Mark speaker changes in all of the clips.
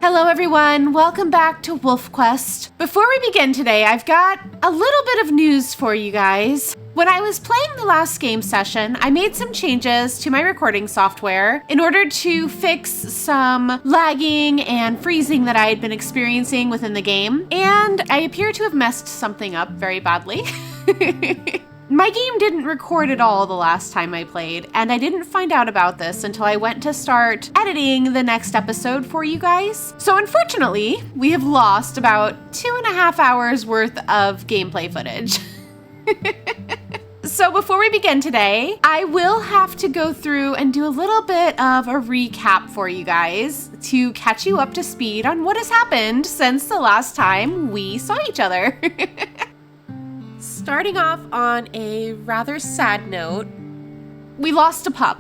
Speaker 1: Hello everyone, welcome back to WolfQuest. Before we begin today, I've got a little bit of news for you guys. When I was playing the last game session, I made some changes to my recording software in order to fix some lagging and freezing that I had been experiencing within the game, and I appear to have messed something up very badly. My game didn't record at all the last time I played, and I didn't find out about this until I went to start editing the next episode for you guys. So unfortunately, we have lost about 2.5 hours worth of gameplay footage. So before we begin today, I will have to go through and do a little bit of a recap for you guys to catch you up to speed on what has happened since the last time we saw each other. Starting off on a rather sad note, we lost a pup.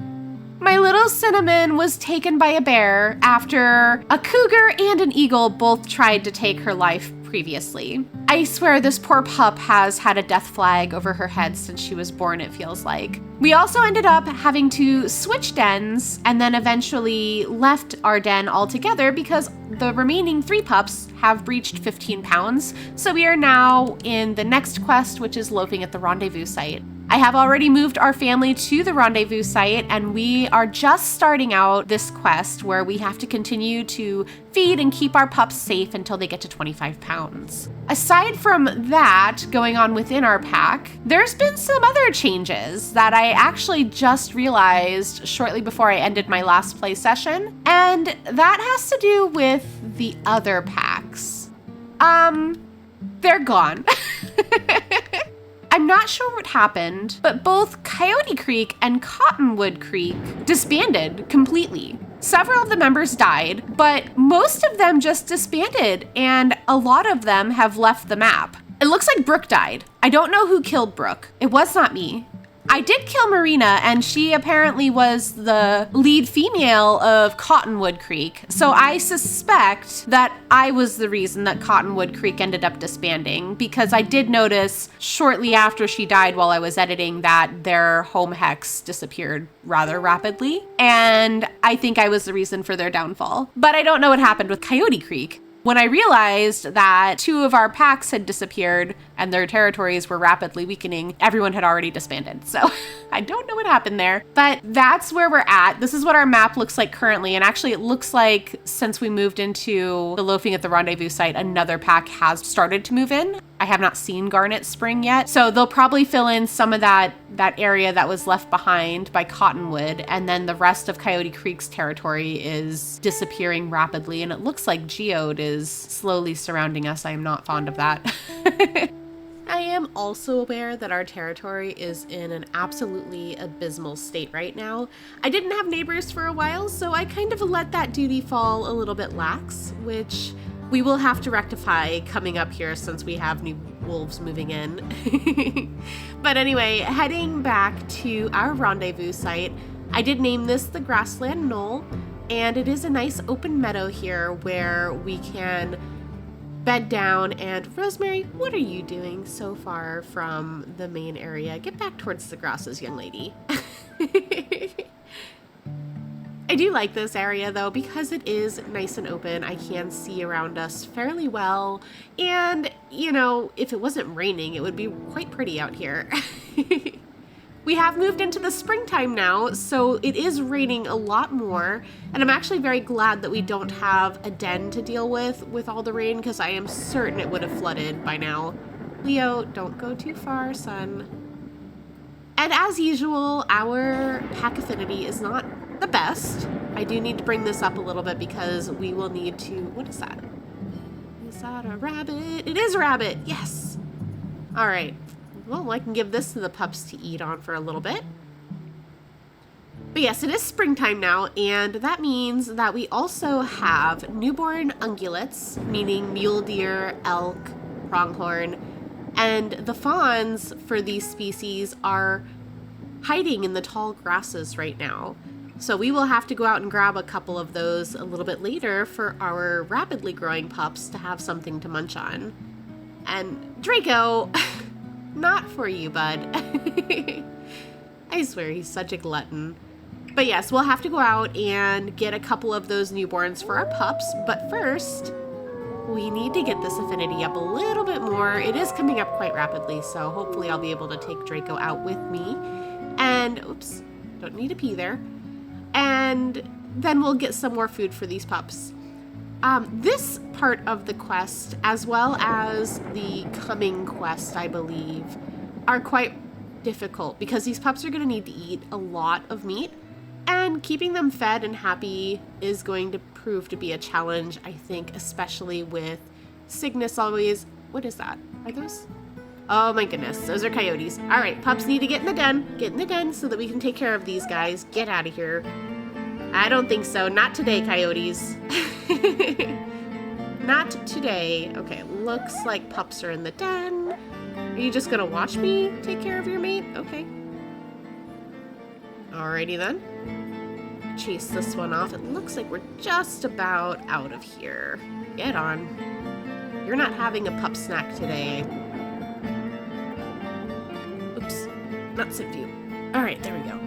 Speaker 1: My little Cinnamon was taken by a bear after a cougar and an eagle both tried to take her life previously. I swear this poor pup has had a death flag over her head since she was born, it feels like. We also ended up having to switch dens and then eventually left our den altogether because the remaining 3 pups have reached 15 pounds. So we are now in the next quest, which is loafing at the rendezvous site. I have already moved our family to the rendezvous site, and we are just starting out this quest where we have to continue to feed and keep our pups safe until they get to 25 pounds. Aside from that going on within our pack, there's been some other changes that I actually just realized shortly before I ended my last play session, and that has to do with the other packs. They're gone. I'm not sure what happened, but both Coyote Creek and Cottonwood Creek disbanded completely. Several of the members died, but most of them just disbanded, and a lot of them have left the map. It looks like Brooke died. I don't know who killed Brooke. It was not me. I did kill Marina, and she apparently was the lead female of Cottonwood Creek. So I suspect that I was the reason that Cottonwood Creek ended up disbanding, because I did notice shortly after she died while I was editing that their home hex disappeared rather rapidly. And I think I was the reason for their downfall. But I don't know what happened with Coyote Creek. When I realized that 2 of our packs had disappeared and their territories were rapidly weakening, everyone had already disbanded. So I don't know what happened there, but that's where we're at. This is what our map looks like currently. And actually it looks like since we moved into the loafing at the rendezvous site, another pack has started to move in. I have not seen Garnet Spring yet. So they'll probably fill in some of that area that was left behind by Cottonwood. And then the rest of Coyote Creek's territory is disappearing rapidly. And it looks like Geode is slowly surrounding us. I am not fond of that. I am also aware that our territory is in an absolutely abysmal state right now. I didn't have neighbors for a while, so I kind of let that duty fall a little bit lax, which we will have to rectify coming up here since we have new wolves moving in. But anyway, heading back to our rendezvous site, I did name this the Grassland Knoll, and it is a nice open meadow here where we can bed down. And Rosemary, what are you doing so far from the main area? Get back towards the grasses, young lady. I do like this area though because it is nice and open. I can see around us fairly well, and you know, if it wasn't raining, it would be quite pretty out here. We have moved into the springtime now, so it is raining a lot more, and I'm actually very glad that we don't have a den to deal with all the rain, because I am certain it would have flooded by now. Leo, don't go too far, son. And as usual, our pack affinity is not the best. I do need to bring this up a little bit because we will need to... What is that? Is that a rabbit? It is a rabbit! Yes! Alright. Well, I can give this to the pups to eat on for a little bit. But yes, it is springtime now, and that means that we also have newborn ungulates, meaning mule deer, elk, pronghorn, and the fawns for these species are hiding in the tall grasses right now. So we will have to go out and grab a couple of those a little bit later for our rapidly growing pups to have something to munch on. And Draco... Not for you, bud. I swear he's such a glutton. But yes, we'll have to go out and get a couple of those newborns for our pups. But first, we need to get this affinity up a little bit more. It is coming up quite rapidly, so hopefully I'll be able to take Draco out with me. And, oops, don't need to pee there. And then we'll get some more food for these pups. This part of the quest, as well as the coming quest, I believe, are quite difficult because these pups are going to need to eat a lot of meat. And keeping them fed and happy is going to prove to be a challenge, I think, especially with Cygnus always. What is that? Are those? Oh my goodness, those are coyotes. All right, pups need to get in the den. Get in the den so that we can take care of these guys. Get out of here. I don't think so. Not today, coyotes. Not today. Okay, looks like pups are in the den. Are you just gonna watch me take care of your mate? Okay. Alrighty then. Chase this one off. It looks like we're just about out of here. Get on. You're not having a pup snack today. Oops. Not safe view. Alright, there we go.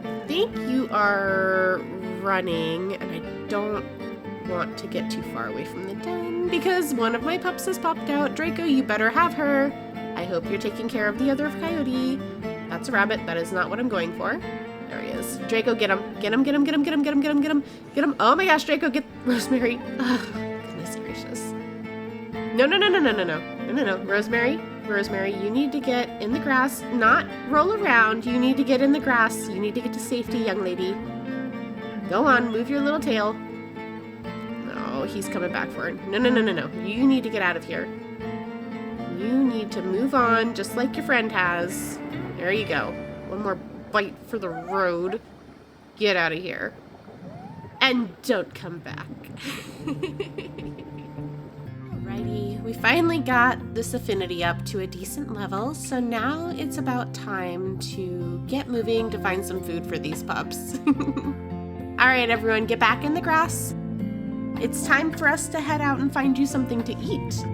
Speaker 1: I think you are running, and I don't want to get too far away from the den because one of my pups has popped out. Draco, you better have her. I hope you're taking care of the other coyote. That's a rabbit. That is not what I'm going for. There he is. Draco, get him. Get him, get him, get him, get him, get him, get him, get him. Get him. Oh my gosh, Draco, get Rosemary. Oh, goodness gracious. No, no, no, no, no, no, no. No, no, no. Rosemary, Rosemary, you need to get in the grass. Not roll around. You need to get in the grass. You need to get to safety, young lady. Go on, move your little tail. No, he's coming back for it. No, no, no, no, no. You need to get out of here. You need to move on just like your friend has. There you go. One more bite for the road. Get out of here. And don't come back. Alrighty, we finally got this affinity up to a decent level, so now it's about time to get moving to find some food for these pups. Alright everyone, get back in the grass. It's time for us to head out and find you something to eat.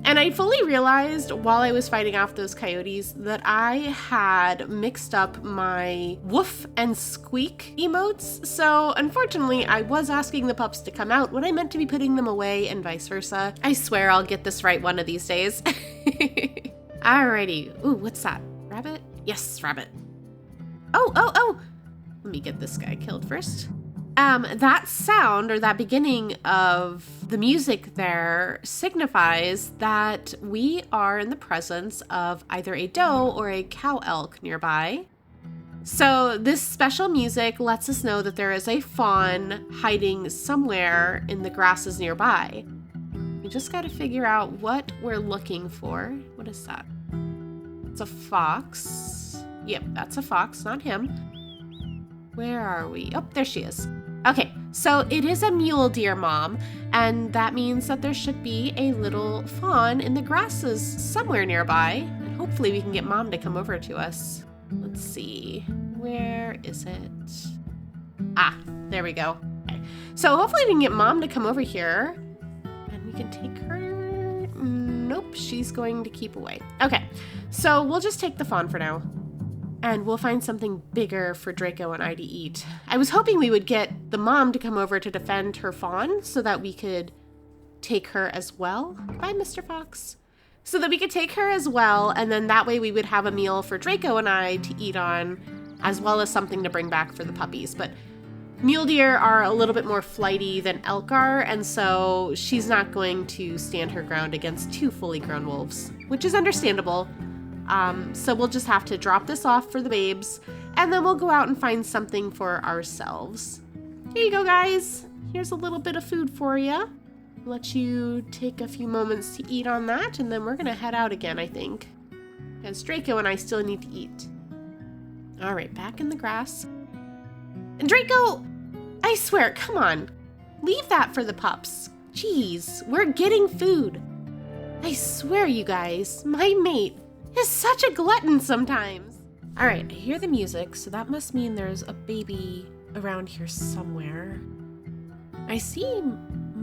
Speaker 1: And I fully realized while I was fighting off those coyotes that I had mixed up my woof and squeak emotes. So unfortunately, I was asking the pups to come out when I meant to be putting them away and vice versa. I swear I'll get this right one of these days. Alrighty. Ooh, what's that? Rabbit? Yes, rabbit. Oh, oh, oh! Let me get this guy killed first. That sound, or that beginning of the music there, signifies that we are in the presence of either a doe or a cow elk nearby. So this special music lets us know that there is a fawn hiding somewhere in the grasses nearby. We just gotta figure out what we're looking for. What is that? It's a fox. Yep, that's a fox, not him. Where are we? Oh, there she is. Okay, so it is a mule deer, Mom, and that means that there should be a little fawn in the grasses somewhere nearby, and hopefully we can get Mom to come over to us. Let's see, where is it? Ah, there we go. Okay. So hopefully we can get Mom to come over here, and we can take her. Nope, she's going to keep away. Okay, so we'll just take the fawn for now. And we'll find something bigger for Draco and I to eat. I was hoping we would get the mom to come over to defend her fawn so that we could take her as well. Bye, Mr. Fox. So that we could take her as well, and then that way we would have a meal for Draco and I to eat on, as well as something to bring back for the puppies. But mule deer are a little bit more flighty than elk are, and so she's not going to stand her ground against two fully grown wolves, which is understandable. So we'll just have to drop this off for the babes, and then we'll go out and find something for ourselves. Here you go, guys. Here's a little bit of food for you. Let you take a few moments to eat on that, and then we're gonna head out again, I think. Because Draco and I still need to eat. All right, back in the grass. And Draco, I swear, come on. Leave that for the pups. Jeez, we're getting food. I swear, you guys, my mate is such a glutton sometimes. All right, I hear the music, so that must mean there's a baby around here somewhere. I see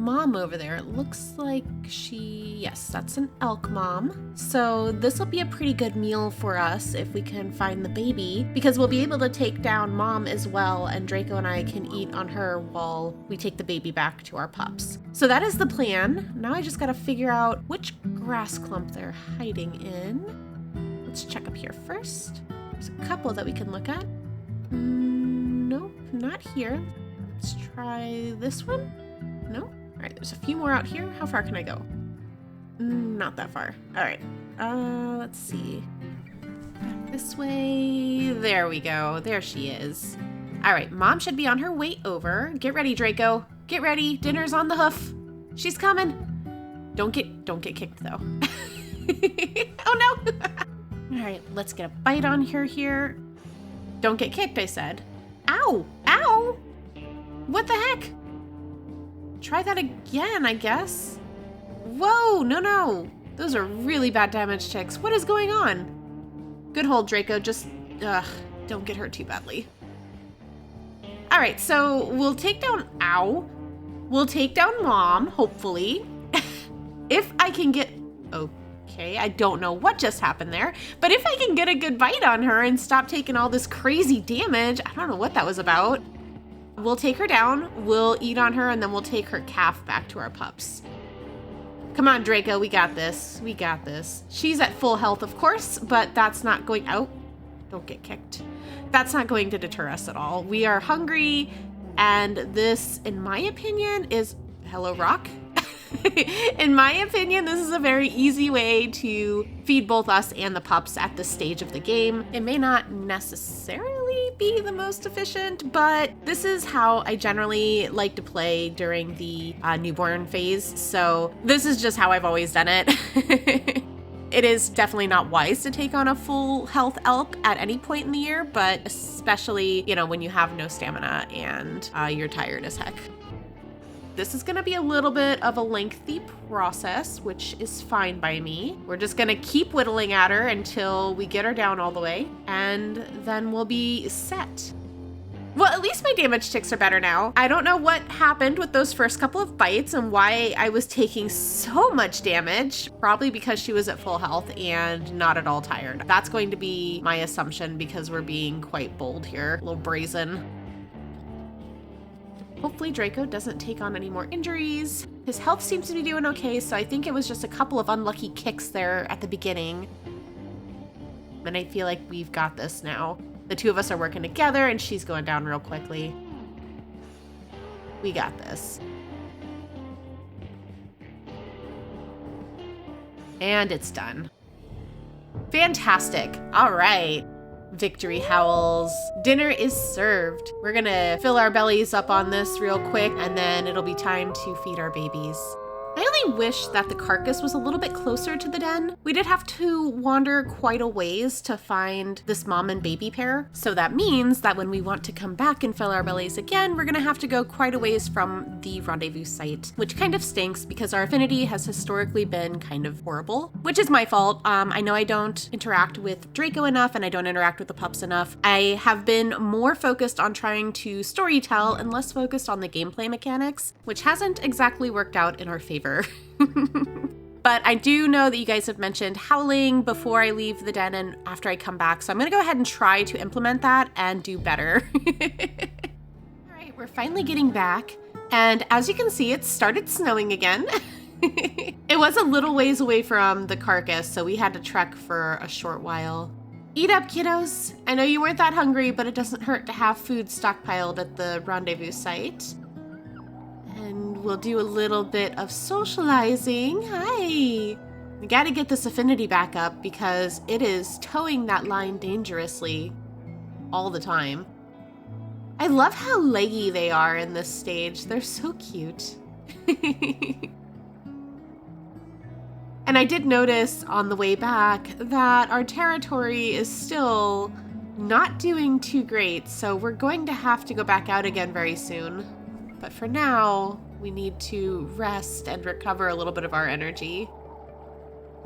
Speaker 1: mom over there? It looks like yes, that's an elk mom. So this will be a pretty good meal for us if we can find the baby, because we'll be able to take down mom as well, and Draco and I can eat on her while we take the baby back to our pups. So that is the plan. Now I just gotta figure out which grass clump they're hiding in. Let's check up here first. There's a couple that we can look at. Nope, not here. Let's try this one. No? All right, there's a few more out here. How far can I go? Not that far. All right, let's see. Back this way. There we go. There she is. All right, mom should be on her way over. Get ready, Draco. Get ready. Dinner's on the hoof. She's coming. Don't get kicked though. Oh no. All right, let's get a bite on her here. Don't get kicked, I said. Ow! Ow! What the heck? Try that again, I guess. Whoa, no. Those are really bad damage checks. What is going on? Good hold, Draco. Just, don't get hurt too badly. All right, so we'll take down, ow. We'll take down mom, hopefully. If I can get, okay, I don't know what just happened there, but if I can get a good bite on her and stop taking all this crazy damage, I don't know what that was about. We'll take her down, we'll eat on her, and then we'll take her calf back to our pups. Come on, Draco, we got this. We got this. She's at full health, of course, but that's not going, don't get kicked. That's not going to deter us at all. We are hungry, and this, in my opinion, is, hello, rock? In my opinion, this is a very easy way to feed both us and the pups at this stage of the game. It may not necessarily be the most efficient, but this is how I generally like to play during the newborn phase. So this is just how I've always done it. It is definitely not wise to take on a full health elk at any point in the year, but especially, when you have no stamina and you're tired as heck. This is gonna be a little bit of a lengthy process, which is fine by me. We're just gonna keep whittling at her until we get her down all the way, and then we'll be set. Well, at least my damage ticks are better now. I don't know what happened with those first couple of bites and why I was taking so much damage. Probably because she was at full health and not at all tired. That's going to be my assumption because we're being quite bold here, a little brazen. Hopefully Draco doesn't take on any more injuries. His health seems to be doing okay, so I think it was just a couple of unlucky kicks there at the beginning. And I feel like we've got this now. The two of us are working together and she's going down real quickly. We got this. And it's done. Fantastic. All right. Victory howls. Dinner is served. We're gonna fill our bellies up on this real quick, and then it'll be time to feed our babies. I only wish that the carcass was a little bit closer to the den. We did have to wander quite a ways to find this mom and baby pair. So that means that when we want to come back and fill our bellies again, we're gonna have to go quite a ways from the rendezvous site, which kind of stinks because our affinity has historically been kind of horrible, which is my fault. I know I don't interact with Draco enough and I don't interact with the pups enough. I have been more focused on trying to storytell and less focused on the gameplay mechanics, which hasn't exactly worked out in our favor. But I do know that you guys have mentioned howling before I leave the den and after I come back, so I'm gonna go ahead and try to implement that and do better. All right, we're finally getting back, and as you can see, it started snowing again. It was a little ways away from the carcass, so we had to trek for a short while. Eat up, kiddos. I know you weren't that hungry, but it doesn't hurt to have food stockpiled at the rendezvous site. And we'll do a little bit of socializing. Hi! We gotta get this affinity back up because it is towing that line dangerously all the time. I love how leggy they are in this stage. They're so cute. And I did notice on the way back that our territory is still not doing too great, so we're going to have to go back out again very soon. But for now, we need to rest and recover a little bit of our energy.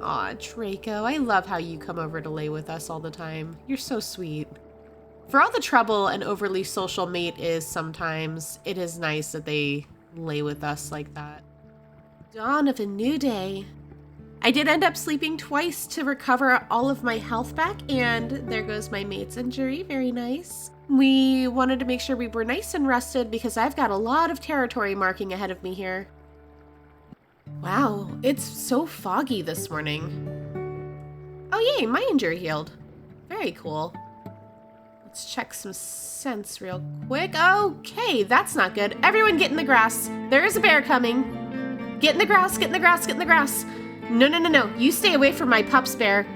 Speaker 1: Aw, Draco, I love how you come over to lay with us all the time. You're so sweet. For all the trouble an overly social mate is sometimes, it is nice that they lay with us like that. Dawn of a new day. I did end up sleeping twice to recover all of my health back, and there goes my mate's injury. Very nice. We wanted to make sure we were nice and rested because I've got a lot of territory marking ahead of me here. Wow, it's so foggy this morning. Oh yay, my injury healed. Very cool. Let's check some scents real quick. Okay, that's not good. Everyone get in the grass. There is a bear coming. Get in the grass, get in the grass, get in the grass. No, no, no, no. You stay away from my pups, bear.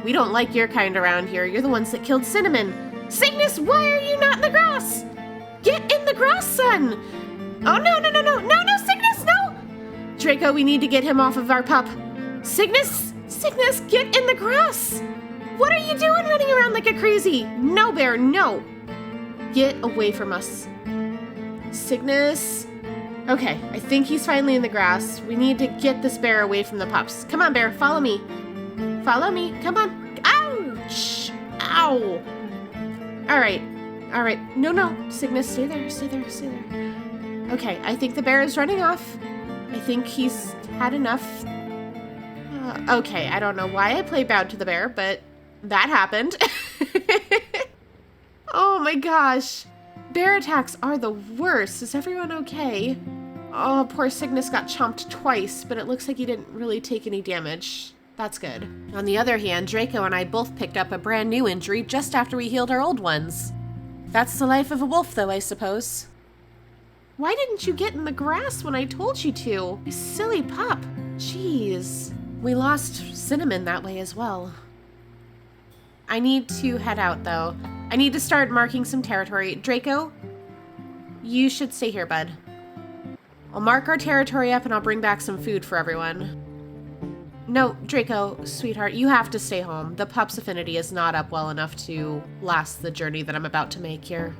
Speaker 1: We don't like your kind around here. You're the ones that killed Cinnamon. Cygnus, why are you not in the grass? Get in the grass, son. Oh, no, no, no, no. No, no, Cygnus, no. Draco, we need to get him off of our pup. Cygnus, Cygnus, get in the grass. What are you doing running around like a crazy? No, bear, no. Get away from us. Cygnus. Okay, I think he's finally in the grass. We need to get this bear away from the pups. Come on, bear, follow me. Follow me, come on. Ouch! Ow! All right, all right. No, no, Cygnus, stay there, stay there, stay there. Okay, I think the bear is running off. I think he's had enough. Okay, I don't know why I play bowed to the bear, but that happened. Oh my gosh. Bear attacks are the worst. Is everyone okay? Oh, poor Cygnus got chomped twice, but it looks like he didn't really take any damage. That's good. On the other hand, Draco and I both picked up a brand new injury just after we healed our old ones. That's the life of a wolf, though, I suppose. Why didn't you get in the grass when I told you to? You silly pup. Jeez. We lost Cinnamon that way as well. I need to head out, though. I need to start marking some territory. Draco, you should stay here, bud. I'll mark our territory up and I'll bring back some food for everyone. No, Draco, sweetheart, you have to stay home. The pup's affinity is not up well enough to last the journey that I'm about to make here.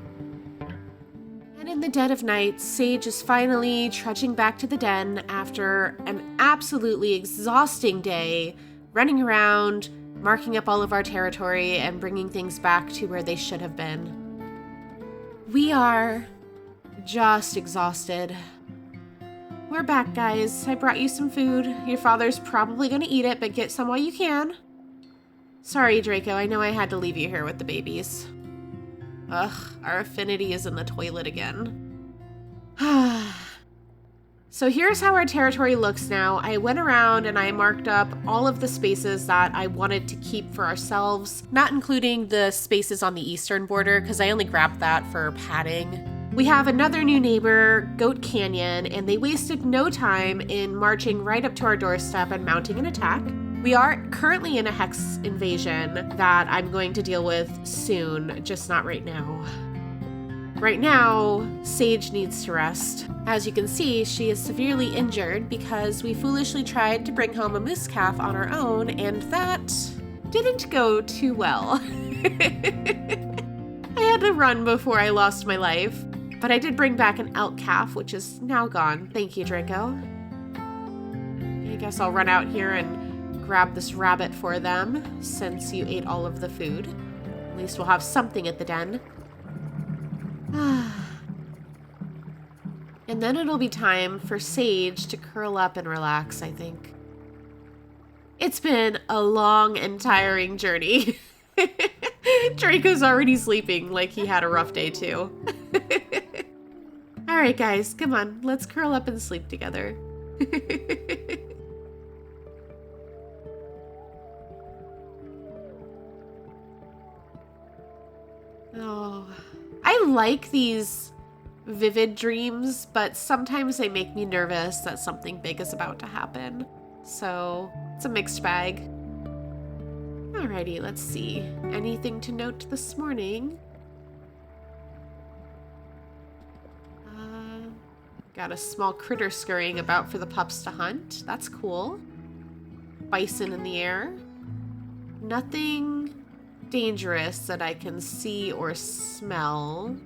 Speaker 1: And in the dead of night, Sage is finally trudging back to the den after an absolutely exhausting day, running around, marking up all of our territory, and bringing things back to where they should have been. We are just exhausted. We're back, guys. I brought you some food. Your father's probably gonna eat it, but get some while you can. Sorry, Draco, I know I had to leave you here with the babies. Ugh, our affinity is in the toilet again. So here's how our territory looks now. I went around and I marked up all of the spaces that I wanted to keep for ourselves, not including the spaces on the eastern border, because I only grabbed that for padding. We have another new neighbor, Goat Canyon, and they wasted no time in marching right up to our doorstep and mounting an attack. We are currently in a hex invasion that I'm going to deal with soon, just not right now. Right now, Sage needs to rest. As you can see, she is severely injured because we foolishly tried to bring home a moose calf on our own, and that didn't go too well. I had to run before I lost my life, but I did bring back an elk calf, which is now gone. Thank you, Draco. I guess I'll run out here and grab this rabbit for them, since you ate all of the food. At least we'll have something at the den. And then it'll be time for Sage to curl up and relax, I think. It's been a long and tiring journey. Draco's already sleeping like he had a rough day too. All right, guys, come on. Let's curl up and sleep together. Oh, I like these vivid dreams, but sometimes they make me nervous that something big is about to happen. So it's a mixed bag. Alrighty, let's see. Anything to note this morning? Got a small critter scurrying about for the pups to hunt. That's cool. Bison in the air. Nothing dangerous that I can see or smell.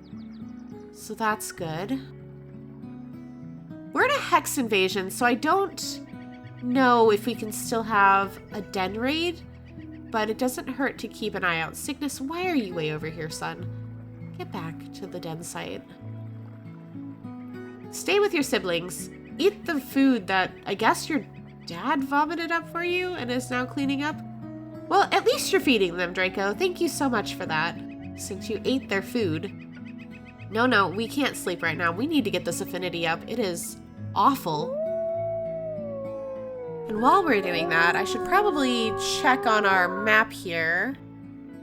Speaker 1: So that's good. We're in a hex invasion, so I don't know if we can still have a den raid, but it doesn't hurt to keep an eye out. Cygnus, why are you way over here, son? Get back to the den site. Stay with your siblings. Eat the food that I guess your dad vomited up for you and is now cleaning up. Well, at least you're feeding them, Draco. Thank you so much for that, since you ate their food. No, we can't sleep right now. We need to get this affinity up. It is awful. And while we're doing that, I should probably check on our map here.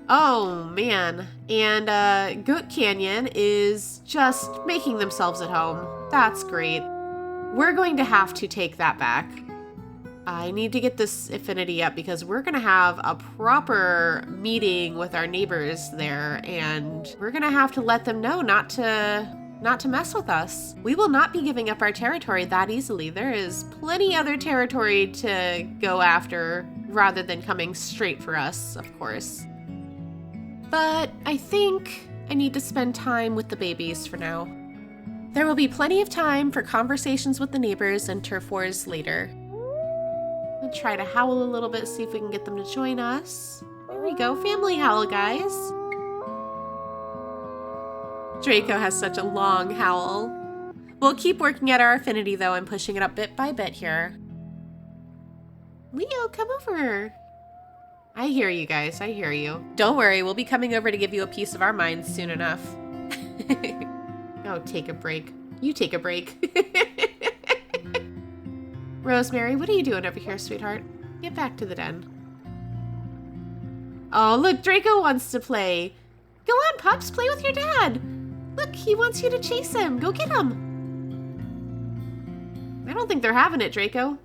Speaker 1: Oh, man. And Goat Canyon is just making themselves at home. That's great. We're going to have to take that back. I need to get this affinity up because we're going to have a proper meeting with our neighbors there, and we're going to have to let them know not to mess with us. We will not be giving up our territory that easily. There is plenty other territory to go after rather than coming straight for us, of course. But I think I need to spend time with the babies for now. There will be plenty of time for conversations with the neighbors and turf wars later. I'll try to howl a little bit, see if we can get them to join us. There we go, family howl, guys. Draco has such a long howl. We'll keep working at our affinity though and pushing it up bit by bit here. Leo, come over. I hear you guys, I hear you. Don't worry, we'll be coming over to give you a piece of our minds soon enough. Oh, take a break. You take a break. Rosemary, what are you doing over here, sweetheart? Get back to the den. Oh, look, Draco wants to play. Go on, pups, play with your dad. Look, he wants you to chase him. Go get him. I don't think they're having it, Draco.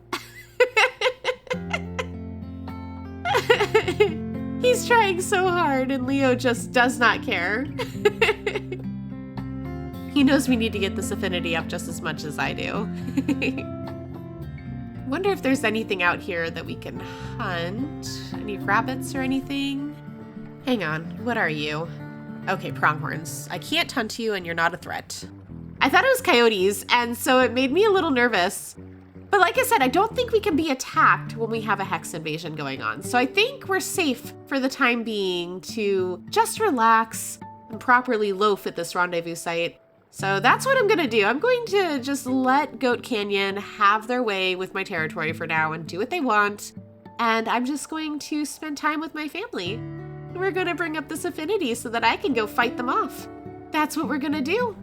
Speaker 1: He's trying so hard, and Leo just does not care. He knows we need to get this affinity up just as much as I do. Wonder if there's anything out here that we can hunt. Any rabbits or anything? Hang on, what are you? Okay, pronghorns. I can't hunt you and you're not a threat. I thought it was coyotes, and so it made me a little nervous. But like I said, I don't think we can be attacked when we have a hex invasion going on. So I think we're safe for the time being to just relax and properly loaf at this rendezvous site. So that's what I'm gonna do. I'm going to just let Goat Canyon have their way with my territory for now and do what they want. And I'm just going to spend time with my family. We're gonna bring up this affinity so that I can go fight them off. That's what we're gonna do.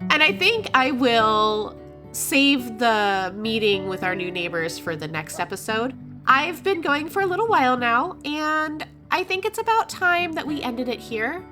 Speaker 1: And I think I will save the meeting with our new neighbors for the next episode. I've been going for a little while now, and I think it's about time that we ended it here.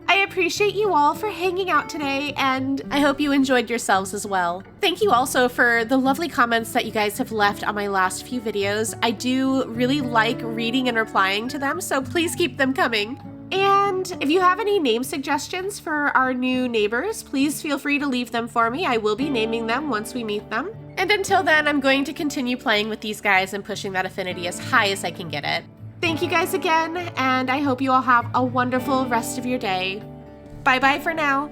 Speaker 1: I appreciate you all for hanging out today, and I hope you enjoyed yourselves as well. Thank you also for the lovely comments that you guys have left on my last few videos. I do really like reading and replying to them, so please keep them coming. And if you have any name suggestions for our new neighbors, please feel free to leave them for me. I will be naming them once we meet them. And until then, I'm going to continue playing with these guys and pushing that affinity as high as I can get it. Thank you guys again, and I hope you all have a wonderful rest of your day. Bye-bye for now.